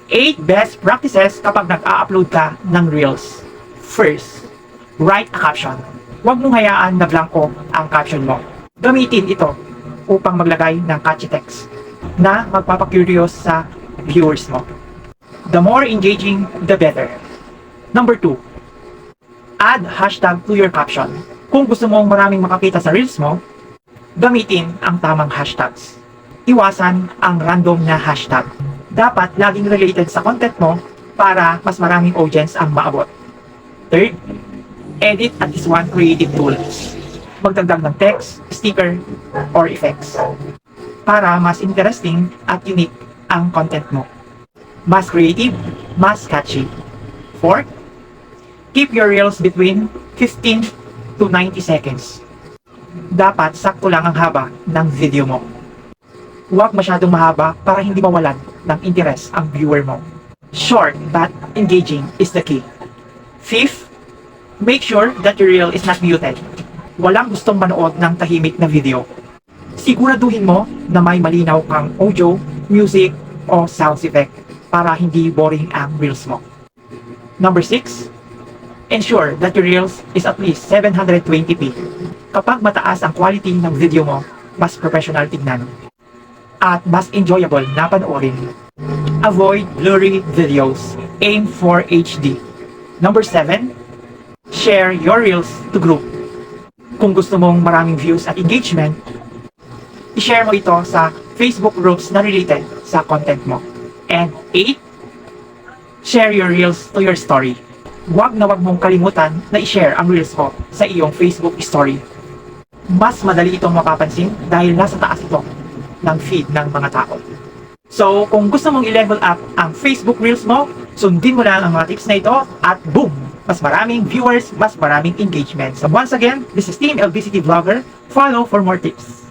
8 best practices kapag nag-a-upload ka ng Reels. First, write a caption. Huwag mong hayaan na blanco ang caption mo. Gamitin ito upang maglagay ng catchy text na magpapakurious sa viewers mo. The more engaging, the better. Number 2, add hashtag to your caption. Kung gusto mong maraming makakita sa Reels mo, gamitin ang tamang hashtags. Iwasan ang random na hashtag. Dapat laging related sa content mo para mas maraming audience ang maabot. Third, edit at least one creative tools. Magdagdag ng text, sticker, or effects para mas interesting at unique ang content mo. Mas creative, mas catchy. Fourth, keep your reels between 15 to 90 seconds. Dapat sakto lang ang haba ng video mo. Huwag masyadong mahaba para hindi mawalan ng interes ang viewer mo. Short but engaging is the key. Fifth, make sure that your reel is not muted. Walang gustong manood ng tahimik na video. Siguraduhin mo na may malinaw kang audio, music, o sound effect para hindi boring ang reels mo. Number 6, ensure that your reels is at least 720p. Kapag mataas ang quality ng video mo, mas professional tignan at mas enjoyable na panoorin. Avoid blurry videos. Aim for HD. Number 7, share your reels to group. Kung gusto mong maraming views at engagement, i-share mo ito sa Facebook groups na related sa content mo. And 8, share your reels to your story. Huwag na huwag mong kalimutan na i-share ang reels mo sa iyong Facebook story. Mas madali itong mapapansin dahil nasa taas ito ng feed ng mga tao. So, kung gusto mong i-level up ang Facebook Reels mo, sundin mo lang ang mga tips na ito at boom! Mas maraming viewers, mas maraming engagement. So once again, this is Team LBCT Vlogger. Follow for more tips.